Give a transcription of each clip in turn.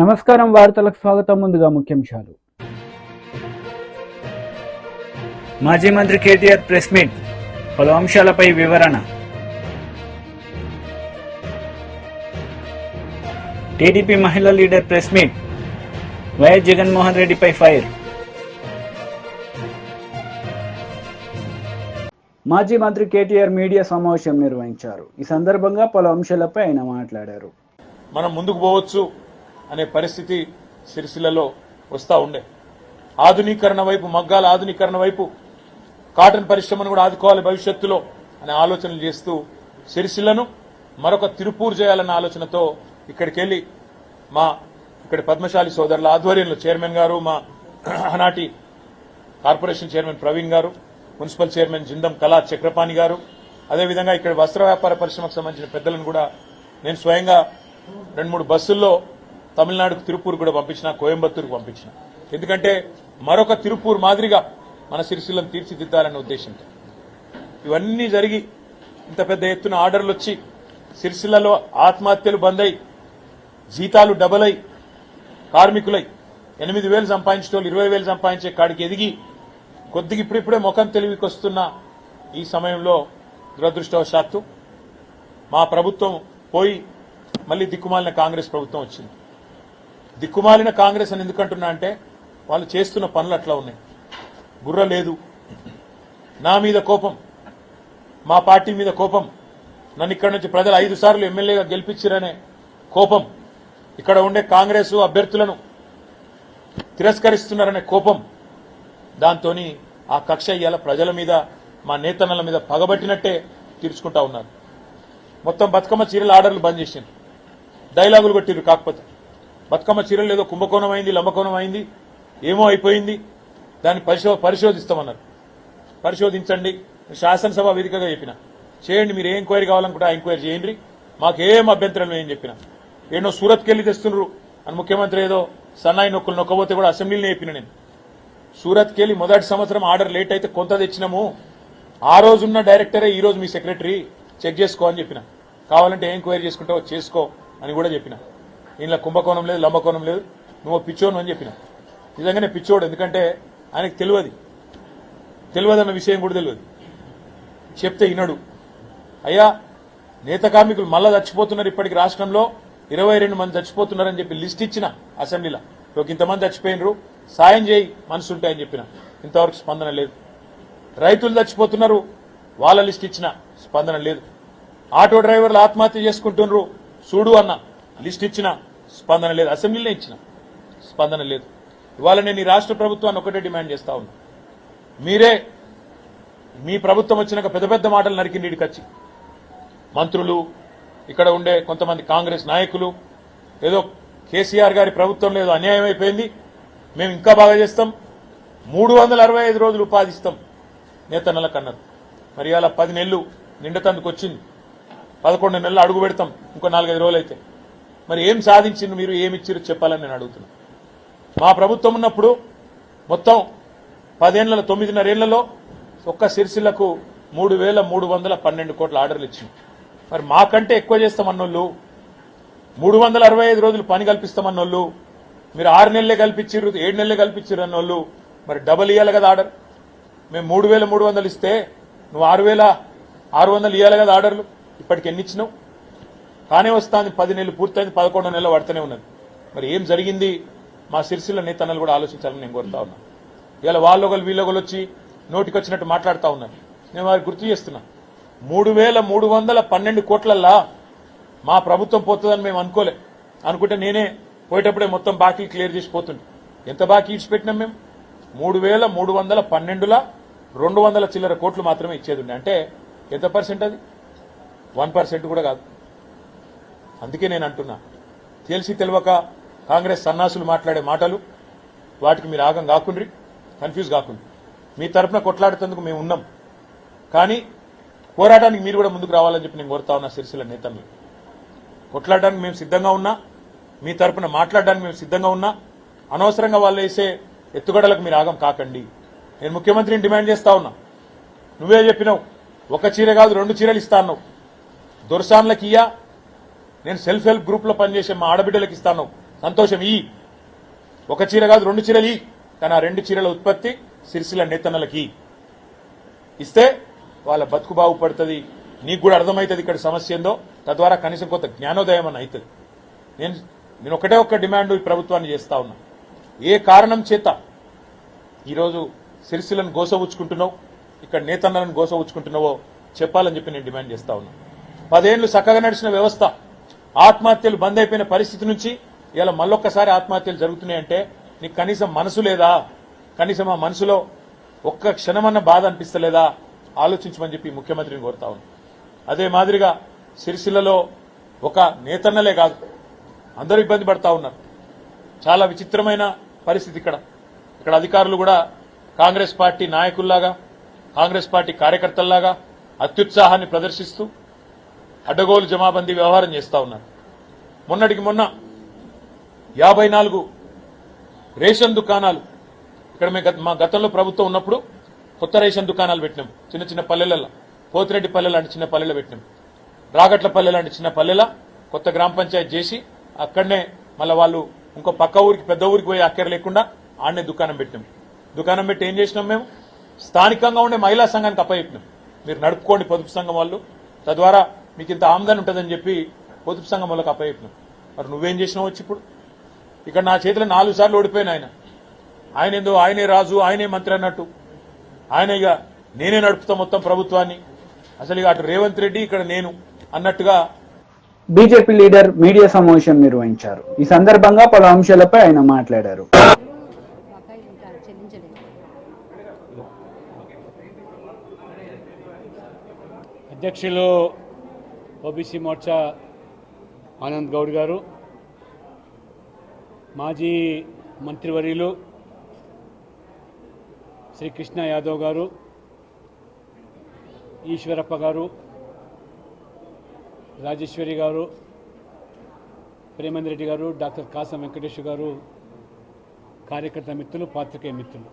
నమస్కారం వార్తలకు స్వాగతం. ముందుగా ముఖ్యాంశాలు. మాజీ మంత్రి కేటీఆర్ ప్రెస్ మీట్, పలు అంశాలపై వివరణ. టీడీపీ మహిళా leader press meet, YS Jaganmohan రెడ్డిపై ఫైర్. మాజీ మంత్రి కేటీఆర్ మీడియా సమావేశం నిర్వహించారు. ఈ సందర్భంగా పలు అంశాలపై ఆయన మాట్లాడారు. మనం ముందుకు పోవచ్చు అనే పరిస్థితి సిరిసిల్లలో వస్తూ ఉండే. ఆధునీకరణ వైపు, మగ్గాల ఆధునీకరణ వైపు, కాటన్ పరిశ్రమను కూడా ఆదుకోవాలి భవిష్యత్తులో అనే ఆలోచనలు చేస్తూ సిరిసిల్లను మరొక తిరుపూర్ చేయాలన్న ఆలోచనతో ఇక్కడికి వెళ్లి ఇక్కడి పద్మశాలి సోదరుల ఆధ్వర్యంలో చైర్మన్ గారు, మా ఆనాటి కార్పొరేషన్ చైర్మన్ ప్రవీణ్ గారు, మున్సిపల్ చైర్మన్ జిందం కళా చక్రపాణి గారు, అదేవిధంగా ఇక్కడ వస్త్ర వ్యాపార పరిశ్రమకు సంబంధించిన పెద్దలను కూడా నేను స్వయంగా 2-3 బస్సుల్లో తమిళనాడుకు తిరుపూర్ కూడా పంపించిన, కోయంబత్తూరుకు పంపించిన. ఎందుకంటే మరొక తిరుపూర్ మాదిరిగా మన సిరిసిల్లను తీర్చిదిద్దాలనే ఉద్దేశంతో ఇవన్నీ జరిగి ఇంత పెద్ద ఎత్తున ఆర్డర్లు వచ్చి సిరిసిల్లలో ఆత్మహత్యలు బంద్ అయి, జీతాలు డబల్ అయి, కార్మికులై 8,000 సంపాదించేటోళ్ళు 20,000 సంపాదించే కాడికి ఎదిగి కొద్దిగా ఇప్పుడిప్పుడే ముఖం తెలివికి వస్తున్న ఈ సమయంలో దురదృష్టవశాత్తు మా ప్రభుత్వం పోయి మళ్లీ దిక్కుమాలిన కాంగ్రెస్ ప్రభుత్వం వచ్చింది. దిక్కుమాలిన కాంగ్రెస్ అని ఎందుకంటున్నా అంటే వాళ్ళు చేస్తున్న పనులు అట్లా ఉన్నాయి. బుర్ర లేదు, నా మీద కోపం, మా పార్టీ మీద కోపం, నన్ను ఇక్కడ నుంచి ప్రజలు 5 సార్లు ఎమ్మెల్యేగా గెలిపించారనే కోపం, ఇక్కడ ఉండే కాంగ్రెస్ అభ్యర్థులను తిరస్కరిస్తున్నారనే కోపం, దాంతో ఆ కక్ష ఇయ్యాల ప్రజల మీద, మా నేతన్నల మీద పగబట్టినట్టే తీర్చుకుంటా ఉన్నారు. మొత్తం బతుకమ్మ చీరల ఆర్డర్లు బంద్ చేసిండ్రు, డైలాగులు కొట్టిర్రు. కాకపోతే బతుకమ్మ చీరలు ఏదో కుంభకోణం అయింది, లంబకోణం అయింది, ఏమో అయిపోయింది, దాన్ని పరిశోధిస్తామన్నారు. పరిశోధించండి, శాసనసభ వేదికగా చెప్పిన చేయండి, మీరు ఏ ఎంక్వైరీ కావాలనుకుంటే ఆ ఎంక్వైరీ చేయండి, మాకేం అభ్యంతరం ఏం చెప్పిన. ఏదో సూరత్కి వెళ్లి తెస్తున్నారు అని ముఖ్యమంత్రి ఏదో సన్నాయి నొక్కులు నొక్కబోతే కూడా అసెంబ్లీలో చెప్పిన. నేను సూరత్కి వెళ్లి మొదటి సంవత్సరం ఆర్డర్ లేట్ అయితే కొంత తెచ్చినాము, ఆ రోజున్న డైరెక్టరే ఈ రోజు మీ సెక్రటరీ, చెక్ చేసుకో అని చెప్పిన. కావాలంటే ఏ ఎంక్వైరీ చేసుకుంటావో చేసుకో అని కూడా చెప్పిన. ఇంట్లో కుంభకోణం లేదు, లంబకోణం లేదు, నువ్వు పిచ్చోను అని చెప్పిన. నిజంగానే పిచ్చోడు, ఎందుకంటే ఆయనకు తెలియదన్న విషయం కూడా తెలియదు. చెప్తే వినడు. అయ్యా, నేత కార్మికులు మళ్ళా చచ్చిపోతున్నారు, ఇప్పటికి రాష్ట్రంలో 22 మంది చచ్చిపోతున్నారని చెప్పి లిస్ట్ ఇచ్చిన అసెంబ్లీలో. ఇంతమంది చచ్చిపోయినరు, సాయం చేయి మనసుంటాయని చెప్పిన. ఇంతవరకు స్పందన లేదు. రైతులు చచ్చిపోతున్నారు, వాళ్ళ లిస్ట్ ఇచ్చిన, స్పందన లేదు. ఆటో డ్రైవర్లు ఆత్మహత్య చేసుకుంటున్నారు, చూడు అన్న, లిస్ట్ ఇచ్చిన, స్పందన లేదు. అసెంబ్లీలో ఇచ్చిన, స్పందన లేదు. ఇవాళ నేను ఈ రాష్ట్ర ప్రభుత్వాన్ని ఒకటే డిమాండ్ చేస్తా ఉన్నా. మీరే మీ ప్రభుత్వం వచ్చినాక పెద్ద పెద్ద మాటలు నరికిండి ఇడికొచ్చి. మంత్రులు, ఇక్కడ ఉండే కొంతమంది కాంగ్రెస్ నాయకులు ఏదో కేసీఆర్ గారి ప్రభుత్వంలో ఏదో అన్యాయం అయిపోయింది, మేము ఇంకా బాగా చేస్తాం, 365 రోజులు ఉపాధి ఇస్తాం నేతన్నలకు అన్నారు. మరి ఇవాళ 10 నెలలు నిండతందుకు వచ్చింది, 11 నెలలు అడుగు పెడతాం ఇంకో 4-5 రోజులు అయితే. మరి ఏం సాధించింది మీరు, ఏమిచ్చారు చెప్పాలని నేను అడుగుతున్నా. మా ప్రభుత్వం ఉన్నప్పుడు మొత్తం 9.5 ఏళ్లలో ఒక్క సిరిసిల్లకు 3,312 కోట్ల ఆర్డర్లు ఇచ్చింది. మరి మాకంటే ఎక్కువ చేస్తామన్నోళ్ళు, 365 రోజులు పని కల్పిస్తామన్నోళ్ళు, మీరు 6 నెలలే కల్పించారు, 7 నెలలే కల్పించారు అన్నోళ్ళు మరి డబల్ ఇవ్వాలి కదా ఆర్డర్. మేము 3,300 ఇస్తే నువ్వు 6,600 ఇవ్వాలి కదా ఆర్డర్లు. ఇప్పటికి ఎన్ని ఇచ్చినావు? కానే వస్తాంది, 10 నెలలు పూర్తయింది, 11 నెలలు పడుతూనే ఉన్నది. మరి ఏం జరిగింది? మా సిరిసిల్ల నేతన్నలు కూడా ఆలోచించాలని నేను కోరుతా ఉన్నా. ఇవాళ వాళ్ళొకరు వీళ్ళొకరు వచ్చి నోటికొచ్చినట్టు మాట్లాడుతూ ఉన్నారు. నేను వారికి గుర్తు చేస్తున్నా, 3,312 కోట్లల్లా మా ప్రభుత్వం పోతుందని మేము అనుకుంటే నేనే పోయేటప్పుడే మొత్తం బాకీ క్లియర్ చేసి పోతుండే. ఎంత బాకీ ఇచ్చిపెట్టినాం మేము? 3,312లా 200 చిల్లర కోట్లు మాత్రమే ఇచ్చేది. అంటే ఎంత పర్సెంట్ అది? 1% కూడా కాదు. అందుకే నేను అంటున్నా, తెలిసి తెలియక కాంగ్రెస్ సన్నాసులు మాట్లాడే మాటలు, వాటికి మీరు ఆగం కాకుండ్రి, కన్ఫ్యూజ్ కాకుండ్రి. మీ తరఫున కొట్లాడుతందుకు మేము ఉన్నాం, కానీ పోరాటానికి మీరు కూడా ముందుకు రావాలని చెప్పి నేను కోరుతా ఉన్నా. సిరిసిల్ల నేతలు కొట్లాడడానికి మేము సిద్ధంగా ఉన్నా, మీ తరఫున మాట్లాడడానికి మేము సిద్ధంగా ఉన్నా. అనవసరంగా వాళ్ళు వేసే ఎత్తుగడలకు మీరు ఆగం కాకండి. నేను ముఖ్యమంత్రిని డిమాండ్ చేస్తా ఉన్నా. నువ్వే చెప్పినావు, ఒక చీర కాదు 2 చీరలు ఇస్తా అన్నావు. దొరసాన్లకి ఇయ్యా, నేను సెల్ఫ్ హెల్ప్ గ్రూప్ లో పనిచేసే మా ఆడబిడ్డలకు ఇస్తాను, సంతోషం. ఒక చీర కాదు 2 చీరలు కానీ ఆ 2 చీరల ఉత్పత్తి సిరిసిల్ల నేతన్నలకి ఇస్తే వాళ్ళ బతుకు బాగుపడుతుంది. నీకు కూడా అర్థమవుతుంది ఇక్కడ సమస్య ఏందో. తద్వారా కనీసం కొంత జ్ఞానోదయం అని అవుతుంది. నేను ఒకటే ఒక్క డిమాండ్ ఈ ప్రభుత్వాన్ని చేస్తా ఉన్నా. ఏ కారణం చేత ఈరోజు సిరిసిల్లను గోసవుచ్చుకుంటున్నావు, ఇక్కడ నేతన్నలను గోసవుచ్చుకుంటున్నావో చెప్పాలని చెప్పి నేను డిమాండ్ చేస్తా ఉన్నా. 10 ఏళ్లు చక్కగా నడిచిన వ్యవస్థ ఆత్మహత్యలు బంద్ అయిపోయిన పరిస్థితి నుంచి ఇలా మళ్ళొక్కసారి ఆత్మహత్యలు జరుగుతున్నాయంటే నీకు కనీసం మనసు లేదా? కనీసం ఆ మనసులో ఒక్క క్షణమన్న బాధ అనిపిస్తలేదా? ఆలోచించమని చెప్పి ముఖ్యమంత్రిని కోరుతా ఉన్నా. అదే మాదిరిగా సిరిసిల్లలో ఒక నేతన్నలే కాదు అందరూ ఇబ్బంది పడతా ఉన్నారు. చాలా విచిత్రమైన పరిస్థితి ఇక్కడ అధికారులు కూడా కాంగ్రెస్ పార్టీ నాయకుల్లాగా, కాంగ్రెస్ పార్టీ కార్యకర్తల్లాగా అత్యుత్సాహాన్ని ప్రదర్శిస్తూ అడ్డగోలు జమాబందీ వ్యవహారం చేస్తా ఉన్నారు. మొన్నటికి మొన్న 54 రేషన్ దుకాణాలు ఇక్కడ మా గతంలో ప్రభుత్వం ఉన్నప్పుడు కొత్త రేషన్ దుకాణాలు పెట్టినాం. చిన్న చిన్న పల్లెలలో, పోతిరెడ్డిపల్లె లాంటి చిన్న పల్లెలో పెట్టినాం. రాగట్లపల్లె లాంటి చిన్న పల్లెల కొత్త గ్రామ పంచాయతీ చేసి అక్కడనే మళ్ళీ వాళ్ళు ఇంకో పక్క ఊరికి పెద్ద ఊరికి పోయి అక్కర లేకుండా ఆడనే దుకాణం పెట్టినాం. దుకాణం పెట్టి ఏం చేసినాం? మేము స్థానికంగా ఉండే మహిళా సంఘానికి అప్పచెప్పినాం. మీరు నడుపుకోండి పొదుపు సంఘం వాళ్ళు, తద్వారా మీకు ఇంత ఆమ్దాని ఉంటుందని చెప్పి పొదుపు సంఘం వాళ్ళకి అప్పచెప్పినాం. మరి నువ్వేం చేసినావు? వచ్చి ఇప్పుడు ఇక్కడ నా చేతిలో 4 సార్లు ఓడిపోయిన ఆయన ఏందో ఆయనే రాజు, ఆయనే మంత్రి అన్నట్టు ఆయన ఇక నేనే నడుపుతా మొత్తం ప్రభుత్వాన్ని, అసలు ఇక అటు రేవంత్ రెడ్డి ఇక్కడ నేను అన్నట్టుగా బీజేపీ లీడర్ మీడియా సమావేశం నిర్వహించారు. ఈ సందర్భంగా పలు అంశాలపై ఆయన మాట్లాడారు. అధ్యక్షులు ఓబీసీ మోర్చా ఆనంద్ గౌడ్ గారు, మాజీ మంత్రివర్యులు శ్రీ కృష్ణ యాదవ్ గారు, ఈశ్వరప్ప గారు, రాజేశ్వరి గారు, ప్రేమేంద్ర రెడ్డి గారు, డాక్టర్ కాసం వెంకటేశ్వర గారు, కార్యకర్త మిత్రులు, పాత్రికేయ మిత్రులు,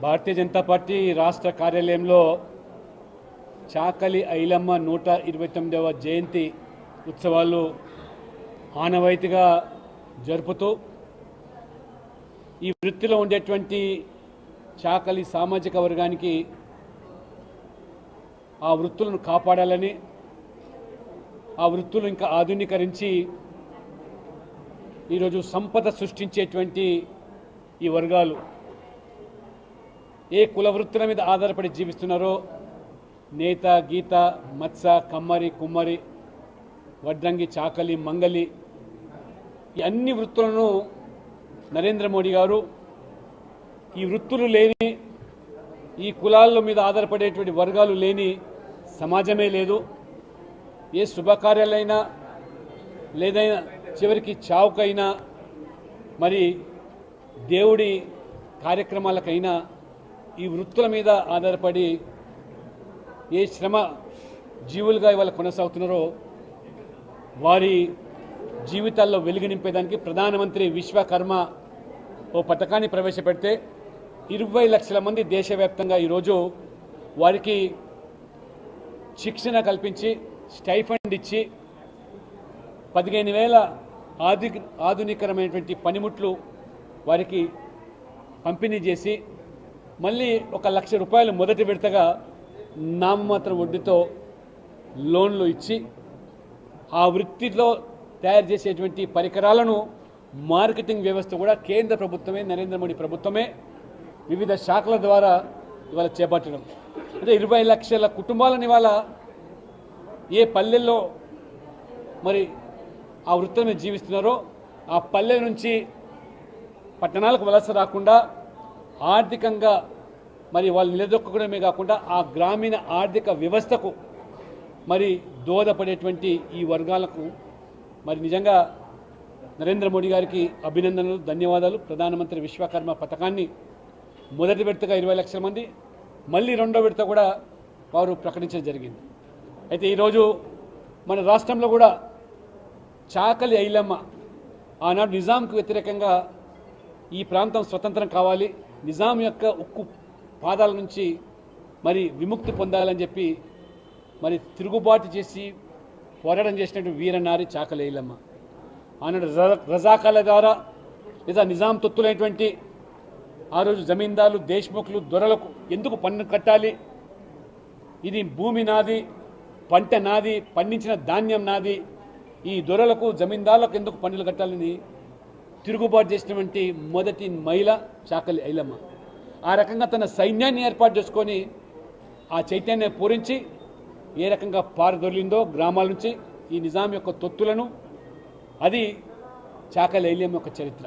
భారతీయ జనతా పార్టీ రాష్ట్ర కార్యాలయంలో చాకలి ఐలమ్మ 129వ జయంతి ఉత్సవాలు ఆనవాయితీగా జరుపుతూ ఈ వృత్తిలో ఉండేటువంటి చాకలి సామాజిక వర్గానికి ఆ వృత్తులను కాపాడాలని, ఆ వృత్తులు ఇంకా ఆధునీకరించి ఈరోజు సంపద సృష్టించేటువంటి ఈ వర్గాలు ఏ కుల వృత్తుల మీద ఆధారపడి జీవిస్తున్నారో నేత, గీత, మత్స, కమ్మరి, కుమ్మరి, వడ్రంగి, చాకలి, మంగలి ఈ అన్ని వృత్తులను నరేంద్ర మోడీ గారు ఈ వృత్తులు లేని, ఈ కులాల మీద ఆధారపడేటువంటి వర్గాలు లేని సమాజమే లేదు. ఏ శుభకార్యాలైనా లేదైనా చివరికి చావుకైనా మరి దేవుడి కార్యక్రమాలకైనా ఈ వృత్తుల మీద ఆధారపడి ఏ శ్రమ జీవులుగా ఇవాళ కొనసాగుతున్నారో వారి జీవితాల్లో వెలుగు నింపేదానికి ప్రధానమంత్రి విశ్వకర్మ ఓ పథకాన్ని ప్రవేశపెడితే 20 లక్షల మంది దేశవ్యాప్తంగా ఈరోజు వారికి శిక్షణ కల్పించి స్టైఫండ్ ఇచ్చి 15,000 ఆధునికరమైనటువంటి పనిముట్లు వారికి పంపిణీ చేసి మళ్ళీ 1 లక్ష రూపాయలు మొదటి విడతగా నామమాత్ర వడ్డీతో లోన్లు ఇచ్చి ఆ వృత్తిలో తయారు చేసేటువంటి పరికరాలను మార్కెటింగ్ వ్యవస్థ కూడా కేంద్ర ప్రభుత్వమే, నరేంద్ర మోడీ ప్రభుత్వమే వివిధ శాఖల ద్వారా ఇవాళ చేపట్టడం. అంటే 20 లక్షల కుటుంబాలను ఇవాళ ఏ పల్లెల్లో మరి ఆ వృత్తిని మీద జీవిస్తున్నారో ఆ పల్లె నుంచి పట్టణాలకు వలస రాకుండా ఆర్థికంగా మరి వాళ్ళు నిలదొక్కడమే కాకుండా ఆ గ్రామీణ ఆర్థిక వ్యవస్థకు మరి దోహదపడేటువంటి ఈ వర్గాలకు మరి నిజంగా నరేంద్ర మోడీ గారికి అభినందనలు, ధన్యవాదాలు. ప్రధానమంత్రి విశ్వకర్మ పథకాన్ని మొదటి విడతగా 20 లక్షల మంది, మళ్ళీ రెండో విడత కూడా వారు ప్రకటించడం జరిగింది. అయితే ఈరోజు మన రాష్ట్రంలో కూడా చాకలి ఐలమ్మ ఆనాడు నిజాంకు వ్యతిరేకంగా ఈ ప్రాంతం స్వతంత్రం కావాలి, నిజాం యొక్క ఉక్కు పాదాల నుంచి మరి విముక్తి పొందాలని చెప్పి మరి తిరుగుబాటు చేసి పోరాటం చేసినటువంటి వీరనారి చాకలి ఐలమ్మ. ఆనాడు రజాకాల ద్వారా లేదా నిజాం తొత్తులైనటువంటి ఆ రోజు జమీందారులు దేశ్ముఖులు దొరలకు ఎందుకు పన్ను కట్టాలి, ఇది భూమి నాది, పంట నాది, పండించిన ధాన్యం నాది, ఈ దొరలకు జమీందారులకు ఎందుకు పన్నులు కట్టాలని తిరుగుబాటు చేసినటువంటి మొదటి మహిళ చాకలి ఐలమ్మ. ఆ రకంగా తన సైన్యాన్ని ఏర్పాటు చేసుకొని ఆ చైతన్యాన్ని పూరించి ఏ రకంగా పారదొలిందో గ్రామాల నుంచి ఈ నిజాం యొక్క తొత్తులను, అది చాకలి ఐలమ్మ యొక్క చరిత్ర.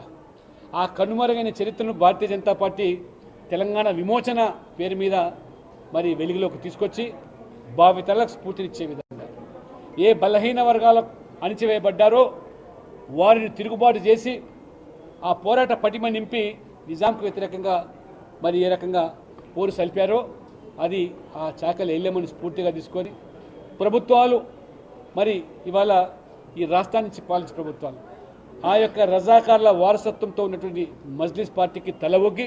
ఆ కనుమరుగైన చరిత్రను భారతీయ జనతా పార్టీ తెలంగాణ విమోచన పేరు మీద మరి వెలుగులోకి తీసుకొచ్చి భావితలకు స్ఫూర్తినిచ్చే విధంగా ఏ బలహీన వర్గాలు అణిచివేయబడ్డారో వారిని తిరుగుబాటు చేసి ఆ పోరాట పటిమ నింపి నిజాంకు వ్యతిరేకంగా మరి ఏ రకంగా పోరు సల్పారో అది ఆ చాకలి ఐలమ్మని స్ఫూర్తిగా తీసుకొని ప్రభుత్వాలు మరి ఇవాళ ఈ రాష్ట్రాన్ని పాలించే ప్రభుత్వాలు ఆ యొక్క రజాకార్ల వారసత్వంతో ఉన్నటువంటి మజ్లిస్ పార్టీకి తల ఒగ్గి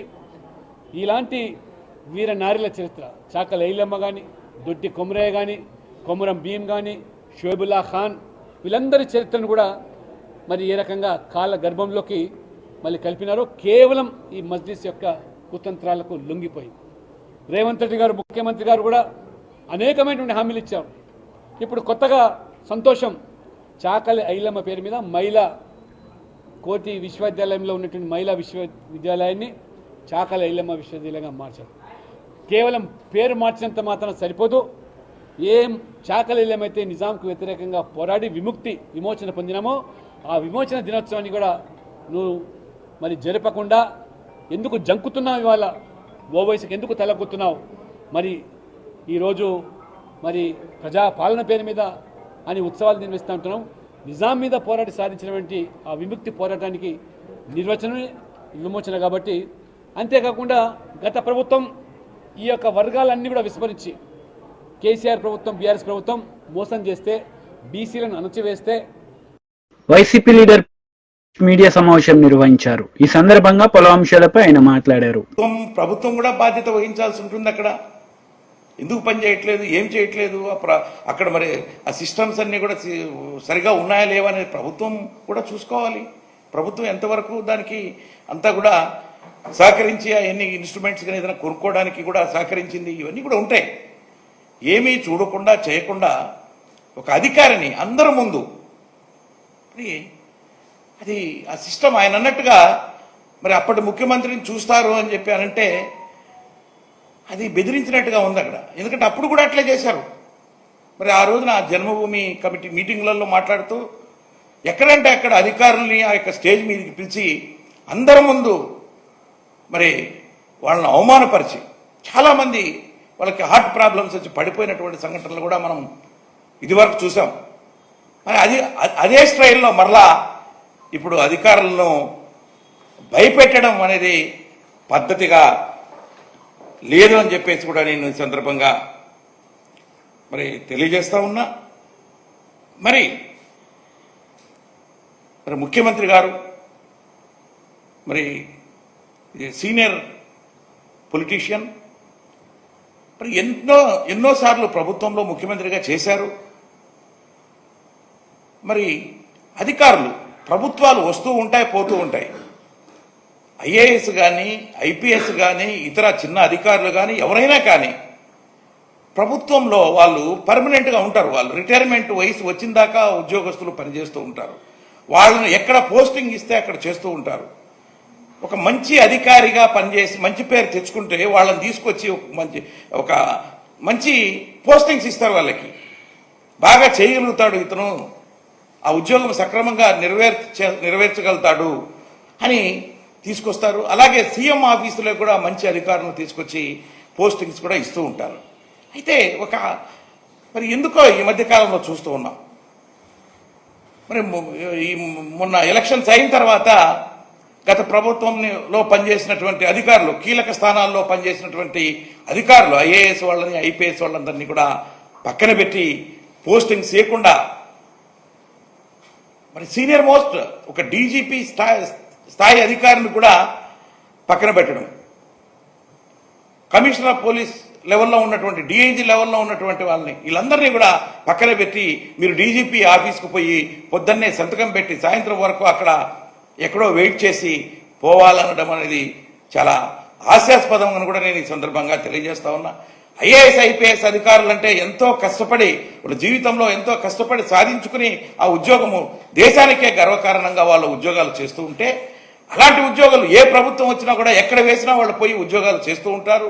ఇలాంటి వీర నారీల చరిత్ర చాకలి ఐలమ్మ కానీ, దొడ్డి కొమరయ్య కానీ, కొమరం భీం కానీ, షోయబుల్లా ఖాన్, వీళ్ళందరి చరిత్రను కూడా మరి ఏ రకంగా కాళ్ళ గర్భంలోకి మళ్ళీ కలిపినారో కేవలం ఈ మజ్లిస్ యొక్క కుతంత్రాలకు లొంగిపోయి రేవంత్ రెడ్డి గారు ముఖ్యమంత్రి గారు కూడా అనేకమైనటువంటి హామీలు ఇచ్చారు. ఇప్పుడు కొత్తగా సంతోషం, చాకలి ఐలమ్మ పేరు మీద మహిళా కోటి విశ్వవిద్యాలయంలో ఉన్నటువంటి మహిళా విశ్వవిద్యాలయాన్ని చాకలి ఐలమ్మ విశ్వవిద్యాలయంగా మార్చారు. కేవలం పేరు మార్చినంత మాత్రం సరిపోదు. ఏం చాకలి ఐలమ్మ అయితే నిజాంకు వ్యతిరేకంగా పోరాడి విమోచన పొందినామో ఆ విమోచన దినోత్సవాన్ని కూడా నువ్వు మరి జరపకుండా ఎందుకు జంకుతున్నావు, ఇవాళ ఓవైసీకి ఎందుకు తలగుతున్నావు, మరి ఈరోజు మరి ప్రజాపాలన పేరు మీద అని ఉత్సవాలు నిర్వహిస్తూ ఉంటున్నాం. నిజాం మీద పోరాటి సాధించినటువంటి ఆ విముక్తి పోరాటానికి నిర్వచనమే విమోచన. కాబట్టి అంతేకాకుండా గత ప్రభుత్వం ఈ యొక్క వర్గాలన్నీ కూడా విస్మరించి కేసీఆర్ ప్రభుత్వం, బీఆర్ఎస్ ప్రభుత్వం మోసం చేస్తే, బీసీలను అణచివేస్తే వైసీపీ లీడర్ మీడియా సమావేశం నిర్వహించారు. ఈ సందర్భంగా పలు అంశాలపై ఆయన మాట్లాడారు. ప్రభుత్వం కూడా బాధ్యత వహించాల్సి ఉంటుంది. అక్కడ ఎందుకు పని చేయట్లేదు, ఏం చేయట్లేదు, అక్కడ మరి ఆ సిస్టమ్స్ అన్ని కూడా సరిగా ఉన్నాయా లేవా అనేది ప్రభుత్వం కూడా చూసుకోవాలి. ప్రభుత్వం ఎంతవరకు దానికి అంతా కూడా సహకరించి ఎన్ని ఇన్స్ట్రుమెంట్స్ కానీ ఏదైనా కొనుక్కోవడానికి కూడా సహకరించింది, ఇవన్నీ కూడా ఉంటాయి. ఏమీ చూడకుండా చేయకుండా ఒక అధికారిని అందరి ముందు అది ఆ సిస్టమ్ ఆయన అన్నట్టుగా మరి అప్పటి ముఖ్యమంత్రిని చూస్తారు అని చెప్పి అనంటే అది బెదిరించినట్టుగా ఉంది అక్కడ. ఎందుకంటే అప్పుడు కూడా అట్లే చేశారు. మరి ఆ రోజున జన్మభూమి కమిటీ మీటింగ్లలో మాట్లాడుతూ ఎక్కడంటే అక్కడ అధికారుల్ని ఆ యొక్క స్టేజ్ మీదకి పిలిచి అందరి ముందు మరి వాళ్ళని అవమానపరిచి చాలామంది వాళ్ళకి హార్ట్ ప్రాబ్లమ్స్ వచ్చి పడిపోయినటువంటి సంఘటనలు కూడా మనం ఇదివరకు చూసాం. మరి అదే స్టైల్లో మరలా ఇప్పుడు అధికారులను భయపెట్టడం అనేది పద్ధతిగా లేదు అని చెప్పేసి కూడా నేను ఈ సందర్భంగా మరి తెలియజేస్తా ఉన్నా. మరి ముఖ్యమంత్రి గారు మరి సీనియర్ పొలిటీషియన్, మరి ఎన్నోసార్లు ప్రభుత్వంలో ముఖ్యమంత్రిగా చేశారు. మరి అధికారులు, ప్రభుత్వాలు వస్తూ ఉంటాయి, పోతూ ఉంటాయి. ఐఏఎస్ కానీ, ఐపీఎస్ కానీ, ఇతర చిన్న అధికారులు కానీ, ఎవరైనా కానీ ప్రభుత్వంలో వాళ్ళు పర్మనెంట్గా ఉంటారు. వాళ్ళు రిటైర్మెంట్ వయసు వచ్చిన దాకా ఉద్యోగస్తులు పనిచేస్తూ ఉంటారు. వాళ్ళని ఎక్కడ పోస్టింగ్ ఇస్తే అక్కడ చేస్తూ ఉంటారు. ఒక మంచి అధికారిగా పనిచేసి మంచి పేరు తెచ్చుకుంటే వాళ్ళని తీసుకొచ్చి ఒక మంచి పోస్టింగ్స్ ఇస్తారు. వాళ్ళకి బాగా చేయగలుగుతాడు ఇతను, ఆ ఉద్యోగం సక్రమంగా నెరవేర్చగలుగుతాడు అని తీసుకొస్తారు. అలాగే సీఎం ఆఫీసులో కూడా మంచి అధికారులను తీసుకొచ్చి పోస్టింగ్స్ కూడా ఇస్తూ ఉంటారు. అయితే మరి ఎందుకో ఈ మధ్యకాలంలో చూస్తూ ఉన్నాం. మరి మొన్న ఎలక్షన్స్ అయిన తర్వాత గత ప్రభుత్వంలో పనిచేసినటువంటి అధికారులు, కీలక స్థానాల్లో పనిచేసినటువంటి అధికారులు, ఐఏఎస్ వాళ్ళని, ఐపీఎస్ వాళ్ళందరినీ కూడా పక్కన పెట్టి పోస్టింగ్స్ చేయకుండా మరి సీనియర్ మోస్ట్ ఒక డీజీపీ స్థాయి అధికారిని కూడా పక్కన పెట్టడం, కమిషనర్ ఆఫ్ పోలీస్ లెవెల్లో ఉన్నటువంటి డిఐజీ లెవెల్లో ఉన్నటువంటి వాళ్ళని వీళ్ళందరినీ కూడా పక్కన పెట్టి మీరు డీజీపీ ఆఫీస్కు పోయి పొద్దున్నే సంతకం పెట్టి సాయంత్రం వరకు అక్కడ ఎక్కడో వెయిట్ చేసి పోవాలనడం అనేది చాలా హాస్యాస్పదం అని కూడా నేను ఈ సందర్భంగా తెలియజేస్తా ఉన్నా. ఐఏఎస్ ఐపీఎస్ అధికారులు అంటే ఎంతో కష్టపడి వాళ్ళ జీవితంలో ఎంతో కష్టపడి సాధించుకుని ఆ ఉద్యోగము దేశానికే గర్వకారణంగా వాళ్ళ ఉద్యోగాలు చేస్తూ ఉంటే అలాంటి ఉద్యోగాలు ఏ ప్రభుత్వం వచ్చినా కూడా ఎక్కడ వేసినా వాళ్ళు పోయి ఉద్యోగాలు చేస్తూ ఉంటారు.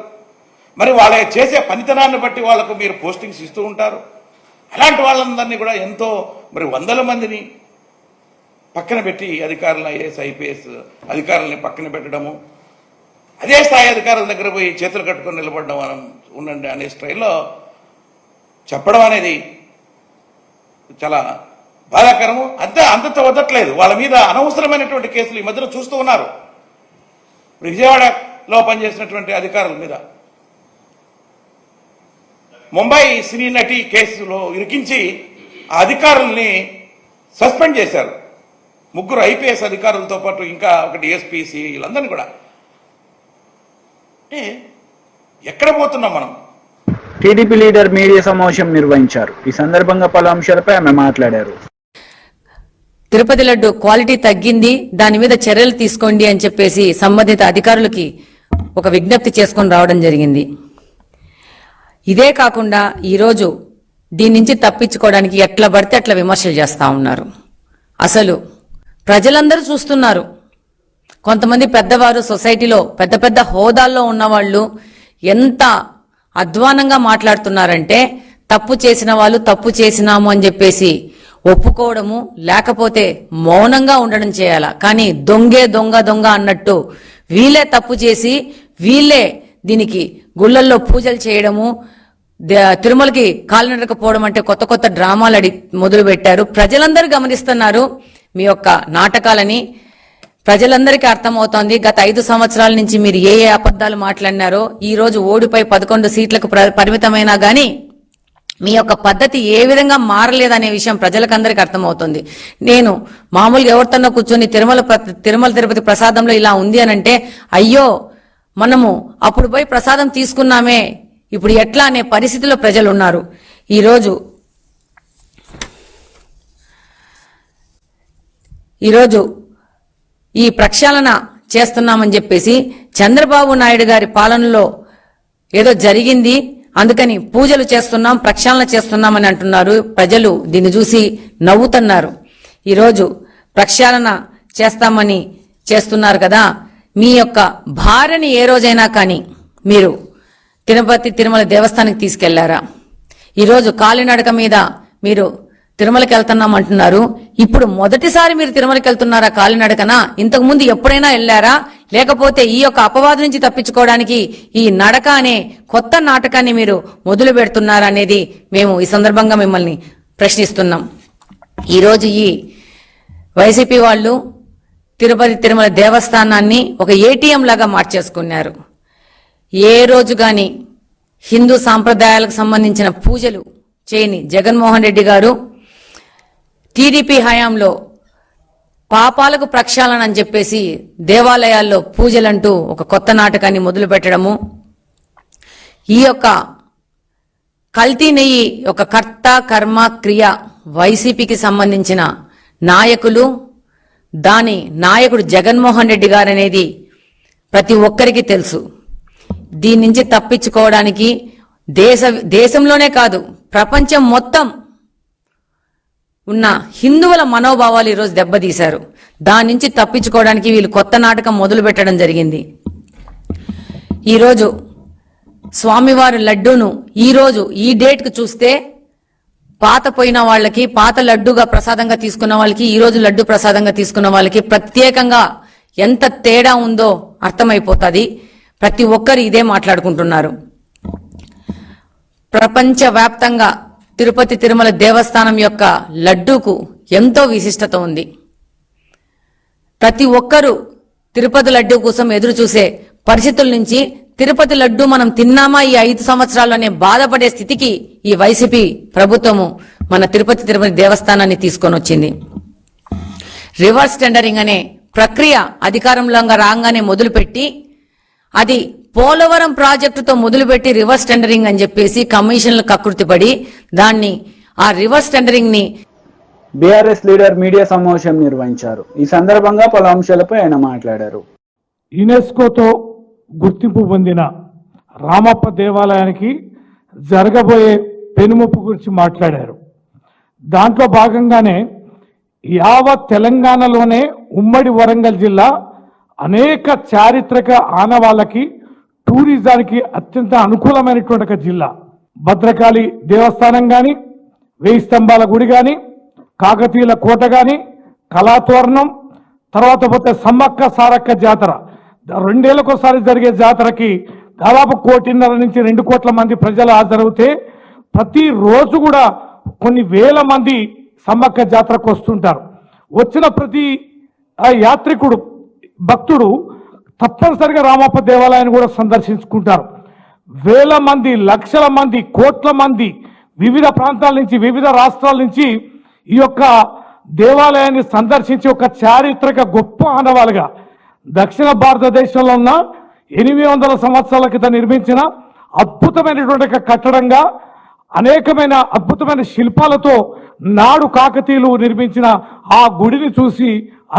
మరి వాళ్ళ చేసే పనితనాన్ని బట్టి వాళ్లకు మీరు పోస్టింగ్స్ ఇస్తూ ఉంటారు. అలాంటి వాళ్ళందరినీ కూడా ఎంతో మరి వందల మందిని పక్కన పెట్టి అధికారులను ఐఏఎస్ ఐపీఎస్ అధికారులని పక్కన పెట్టడము, అదే స్థాయి అధికారుల దగ్గర పోయి చేతులు కట్టుకొని నిలబడడం మనం ఉండండి అనే స్టైల్లో చెప్పడం అనేది చాలా బాధాకరము. అంతతో వదట్లేదు, వాళ్ళ మీద అనవసరమైనటువంటి కేసులు ఈ మధ్యన చూస్తూ ఉన్నారు. విజయవాడలో పనిచేసినటువంటి అధికారుల మీద ముంబై సినీ నటి కేసులో ఇరికించి ఆ అధికారుల్ని సస్పెండ్ చేశారు. 3 ఐపీఎస్ అధికారులతో పాటు ఇంకా ఒక డిఎస్పీసీ వీళ్ళందరినీ కూడా. అంటే ఎక్కడ పోతున్నాం మనం? టీడీపీ లీడర్ మీడియా సమావేశం నిర్వహించారు. ఈ సందర్భంగా పలు అంశాలపై ఆమె మాట్లాడారు. తిరుపతి లడ్డు క్వాలిటీ తగ్గింది, దాని మీద చర్యలు తీసుకోండి అని చెప్పేసి సంబంధిత అధికారులకి ఒక విజ్ఞప్తి చేసుకొని రావడం జరిగింది. ఇదే కాకుండా ఈరోజు దీని నుంచి తప్పించుకోవడానికి ఎట్లా పడితే అట్లా విమర్శలు చేస్తా ఉన్నారు. అసలు ప్రజలందరూ చూస్తున్నారు. కొంతమంది పెద్దవారు సొసైటీలో పెద్ద పెద్ద హోదాల్లో ఉన్నవాళ్లు ఎంత అధ్వానంగా మాట్లాడుతున్నారంటే తప్పు చేసిన వాళ్ళు తప్పు చేసినాము అని చెప్పేసి ఒప్పుకోవడము, లేకపోతే మౌనంగా ఉండడం చేయాలా. కానీ దొంగే దొంగ దొంగ అన్నట్టు వీళ్ళే తప్పు చేసి వీళ్ళే దీనికి గుళ్ళల్లో పూజలు చేయడము, తిరుమలకి కాలినడకపోవడం అంటే కొత్త కొత్త డ్రామాలు మొదలు పెట్టారు. ప్రజలందరూ గమనిస్తున్నారు మీ యొక్క నాటకాలని. ప్రజలందరికీ అర్థమవుతోంది గత 5 సంవత్సరాల నుంచి మీరు ఏ అబద్ధాలు మాట్లాడినారో. ఈ రోజు ఓడిపై 11 సీట్లకు పరిమితమైనా గానీ మీ యొక్క పద్ధతి ఏ విధంగా మారలేదనే విషయం ప్రజలకందరికీ అర్థమవుతుంది. నేను మామూలుగా ఎవరితోనో కూర్చొని తిరుమల తిరుపతి ప్రసాదంలో ఇలా ఉంది అనంటే అయ్యో మనము అప్పుడు పోయి ప్రసాదం తీసుకున్నామే ఇప్పుడు ఎట్లా అనే పరిస్థితిలో ప్రజలు ఉన్నారు. ఈరోజు ఈ ప్రక్షాళన చేస్తున్నామని చెప్పేసి చంద్రబాబు నాయుడు గారి పాలనలో ఏదో జరిగింది, అందుకని పూజలు చేస్తున్నాం, ప్రక్షాళన చేస్తున్నామని అంటున్నారు. ప్రజలు దీన్ని చూసి నవ్వుతున్నారు. ఈరోజు ప్రక్షాళన చేస్తామని చేస్తున్నారు కదా, మీ యొక్క భార్యని ఏ రోజైనా కానీ మీరు తిరుమల దేవస్థానానికి తీసుకెళ్లారా? ఈరోజు కాలినడక మీద మీరు తిరుమలకి వెళ్తున్నాం అంటున్నారు. ఇప్పుడు మొదటిసారి మీరు తిరుమలకి వెళ్తున్నారా కాలినడకనా? ఇంతకు ముందు ఎప్పుడైనా వెళ్లారా? లేకపోతే ఈ యొక్క అపవాదు నుంచి తప్పించుకోవడానికి ఈ నడక అనే కొత్త నాటకాన్ని మీరు మొదలు పెడుతున్నారా అనేది మేము ఈ సందర్భంగా మిమ్మల్ని ప్రశ్నిస్తున్నాం. ఈరోజు ఈ వైసీపీ వాళ్ళు తిరుమల దేవస్థానాన్ని ఒక ఏటీఎం లాగా మార్చేసుకున్నారు. ఏ రోజు గాని హిందూ సాంప్రదాయాలకు సంబంధించిన పూజలు చేయని జగన్మోహన్ రెడ్డి గారు టీడీపీ హయాంలో పాపాలకు ప్రక్షాళన అని చెప్పేసి దేవాలయాల్లో పూజలంటూ ఒక కొత్త నాటకాన్ని మొదలు పెట్టడము, ఈ యొక్క కల్తీ నెయ్యి ఒక కర్త కర్మ క్రియ వైసీపీకి సంబంధించిన నాయకులు, దాని నాయకుడు జగన్మోహన్ రెడ్డి గారు అనేది ప్రతి ఒక్కరికి తెలుసు. దీని నుంచి తప్పించుకోవడానికి దేశంలోనే కాదు ప్రపంచం మొత్తం ఉన్న హిందువుల మనోభావాలు ఈరోజు దెబ్బతీశారు. దాని నుంచి తప్పించుకోవడానికి వీళ్ళు కొత్త నాటకం మొదలు పెట్టడం జరిగింది. ఈరోజు స్వామివారి లడ్డూను ఈరోజు ఈ డేట్కు చూస్తే పాత పోయిన వాళ్ళకి, పాత లడ్డూగా ప్రసాదంగా తీసుకున్న వాళ్ళకి, ఈ రోజు లడ్డు ప్రసాదంగా తీసుకున్న వాళ్ళకి ప్రత్యేకంగా ఎంత తేడా ఉందో అర్థమైపోతుంది. ప్రతి ఒక్కరు ఇదే మాట్లాడుకుంటున్నారు. ప్రపంచవ్యాప్తంగా తిరుమల దేవస్థానం యొక్క లడ్డూకు ఎంతో విశిష్టత ఉంది. ప్రతి ఒక్కరూ తిరుపతి లడ్డూ కోసం ఎదురు చూసే పరిస్థితుల నుంచి తిరుపతి లడ్డూ మనం తిన్నామా ఈ 5 సంవత్సరాల్లోనే బాధపడే స్థితికి ఈ వైసీపీ ప్రభుత్వము మన తిరుపతి దేవస్థానాన్ని తీసుకొని వచ్చింది. రివర్స్ టెండరింగ్ అనే ప్రక్రియ అధికారంలో రాగానే మొదలుపెట్టి అది పోలవరం ప్రాజెక్టుతో మొదలుపెట్టి రివర్స్ టెండరింగ్ అని చెప్పేసి కమిషన్లు కకృతిపడి దాన్ని ఆ రివర్స్ టెండరింగ్ ని బీఆర్ఎస్ లీడర్ మీడియా సమావేశం నిర్వహించారు. ఈ సందర్భంగా పలు అంశాలపై ఆయన మాట్లాడారు. యునెస్కోతో గుర్తింపు పొందిన రామప్ప దేవాలయానికి జరగబోయే పెనుముప్పు గురించి మాట్లాడారు. దాంట్లో భాగంగానే యావత్ తెలంగాణలోనే ఉమ్మడి వరంగల్ జిల్లా అనేక చారిత్రక ఆనవాళ్ళకి టూరిజానికి అత్యంత అనుకూలమైనటువంటి ఒక జిల్లా. భద్రకాళి దేవస్థానం కానీ, 1000 స్తంభాల గుడి కానీ, కాకతీయుల కోట కానీ, కళాతోరణం, తర్వాత పోతే సమ్మక్క సారక్క జాతర 2 ఏళ్లకోసారి జరిగే జాతరకి దాదాపు 1.5 నుంచి 2 కోట్ల మంది ప్రజలు హాజరవుతే ప్రతిరోజు కూడా కొన్ని వేల మంది సమ్మక్క జాతరకు వస్తుంటారు. వచ్చిన ప్రతి యాత్రికుడు భక్తుడు తప్పనిసరిగా రామప్ప దేవాలయాన్ని కూడా సందర్శించుకుంటారు. వేల మంది, లక్షల మంది, కోట్ల మంది వివిధ ప్రాంతాల నుంచి, వివిధ రాష్ట్రాల నుంచి ఈ యొక్క దేవాలయాన్ని సందర్శించి ఒక చారిత్రక గొప్ప ఆనవాలుగా దక్షిణ భారతదేశంలో ఉన్న 800 సంవత్సరాల క్రితం నిర్మించిన అద్భుతమైనటువంటి కట్టడంగా అనేకమైన అద్భుతమైన శిల్పాలతో నాడు కాకతీయులు నిర్మించిన ఆ గుడిని చూసి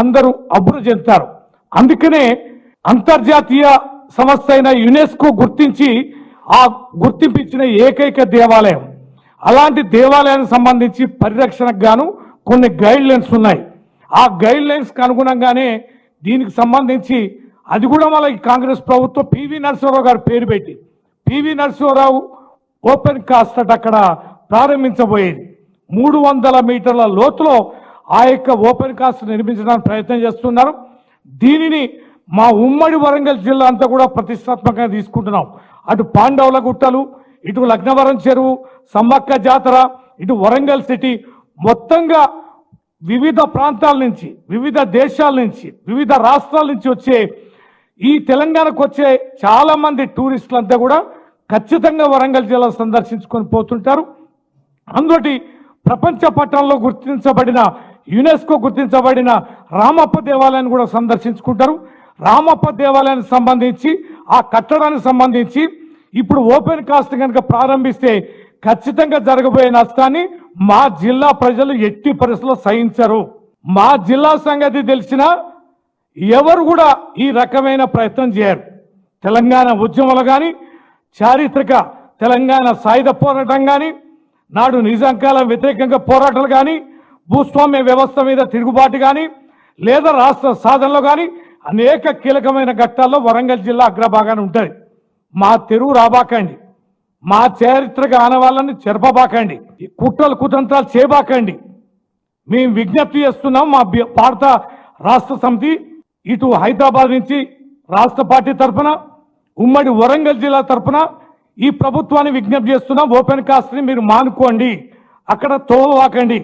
అందరూ అబ్బురు చెందుతారు. అందుకనే అంతర్జాతీయ సంస్థ అయిన యునెస్కో గుర్తించి ఆ గుర్తింపించిన ఏకైక దేవాలయం. అలాంటి దేవాలయానికి సంబంధించి పరిరక్షణకు గాను కొన్ని గైడ్ లైన్స్ ఉన్నాయి. ఆ గైడ్ లైన్స్ కి అనుగుణంగానే దీనికి సంబంధించి అది కూడా మళ్ళీ కాంగ్రెస్ ప్రభుత్వం పివి నరసింహారావు గారు పేరు పెట్టి పివి నరసింహారావు ఓపెన్ కాస్ట్ అక్కడ ప్రారంభించబోయేది. 300 మీటర్ల లోతులో ఆ యొక్క ఓపెన్ కాస్ట్ నిర్మించడానికి ప్రయత్నం చేస్తున్నారు. దీనిని మా ఉమ్మడి వరంగల్ జిల్లా అంతా కూడా ప్రతిష్టాత్మకంగా తీసుకుంటున్నాం. అటు పాండవుల గుట్టలు, ఇటు లగ్నవరం చెరువు, సమ్మక్క జాతర, ఇటు వరంగల్ సిటీ, మొత్తంగా వివిధ ప్రాంతాల నుంచి, వివిధ దేశాల నుంచి, వివిధ రాష్ట్రాల నుంచి వచ్చే ఈ తెలంగాణకు వచ్చే చాలా మంది టూరిస్టులంతా కూడా ఖచ్చితంగా వరంగల్ జిల్లా సందర్శించుకొని పోతుంటారు. అందుటి ప్రపంచ పట్టణంలో గుర్తించబడిన యునెస్కో గుర్తించబడిన రామప్ప దేవాలయాన్ని కూడా సందర్శించుకుంటారు. రామప్ప దేవాలయానికి సంబంధించి ఆ కట్టడానికి సంబంధించి ఇప్పుడు ఓపెన్ కాస్ట్ కనుక ప్రారంభిస్తే ఖచ్చితంగా జరగబోయే నష్టాన్ని మా జిల్లా ప్రజలు ఎట్టి పరిస్థితుల్లో సహించరు. మా జిల్లా సంగతి తెలిసిన ఎవరు కూడా ఈ రకమైన ప్రయత్నం చేయరు. తెలంగాణ ఉద్యమాలు కానీ, చారిత్రక తెలంగాణ సాయుధ పోరాటం కానీ, నాడు నిజాంకాల వ్యతిరేకంగా పోరాటాలు కానీ, భూస్వామ్య వ్యవస్థ మీద తిరుగుబాటు కానీ, లేదా రాష్ట్ర సాధనలో కానీ అనేక కీలకమైన ఘట్టాల్లో వరంగల్ జిల్లా అగ్రభాగాన్ని ఉంటుంది. మా తెరువు రాబాకండి, మా చారిత్రక ఆనవాళ్ళని చెరపబాకండి, కుట్రలు కుతంత్రాలు చేయబాకండి. మేము విజ్ఞప్తి చేస్తున్నాం. మా భారత రాష్ట్ర సమితి ఇటు హైదరాబాద్ నుంచి రాష్ట్ర పార్టీ తరఫున, ఉమ్మడి వరంగల్ జిల్లా తరఫున ఈ ప్రభుత్వాన్ని విజ్ఞప్తి చేస్తున్నాం. ఓపెన్ కాస్ట్ ని మీరు మానుకోండి, అక్కడ తోవకండి.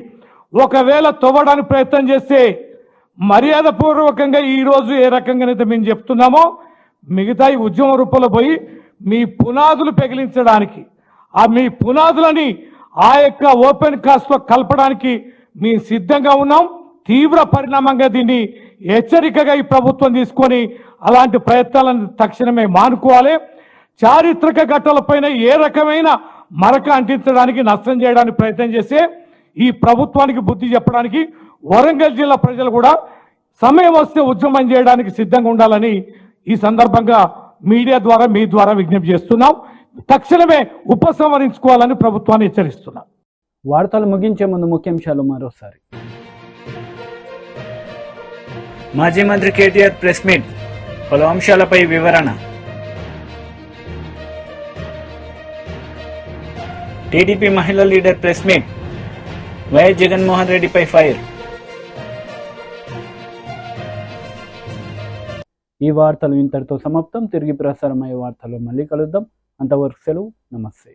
ఒకవేళ తవ్వడానికి ప్రయత్నం చేస్తే మర్యాద పూర్వకంగా ఈ రోజు ఏ రకంగానైతే మేము చెప్తున్నామో మిగతా ఈ ఉద్యమ రూపంలో పోయి మీ పునాదులు పెగిలించడానికి, ఆ మీ పునాదులని ఆ యొక్క ఓపెన్ కాస్ట్ లో కలపడానికి మేము సిద్ధంగా ఉన్నాం. తీవ్ర పరిణామంగా దీన్ని హెచ్చరికగా ఈ ప్రభుత్వం తీసుకొని అలాంటి ప్రయత్నాలను తక్షణమే మానుకోవాలి. చారిత్రక ఘట్టాలపైన ఏ రకమైన మరక అంటించడానికి, నష్టం చేయడానికి ప్రయత్నం చేస్తే ఈ ప్రభుత్వానికి బుద్ధి చెప్పడానికి వరంగల్ జిల్లా ప్రజలు కూడా సమయం వస్తే ఉద్యమం చేయడానికి సిద్ధంగా ఉండాలని ఈ సందర్భంగా మీడియా ద్వారా, మీ ద్వారా విజ్ఞప్తి చేస్తున్నాం. తక్షణమే ఉపసంహరించుకోవాలని ప్రభుత్వాన్ని హెచ్చరిస్తున్నాం. వార్తలు ముగించే ముందు ముఖ్యాంశాలు మరోసారి. మాజీ మంత్రి కేటీఆర్ ప్రెస్ మీట్, పలు అంశాలపై వివరణ. టీడీపీ మహిళా leader press meet, YS Jaganmohan రెడ్డిపై ఫైర్. ఈ వార్తలు ఇంతటితో సమాప్తం. తిరిగి ప్రసారమయ్యే వార్తల్లో మళ్ళీ కలుద్దాం. అంతవరకు సెలవు. నమస్తే.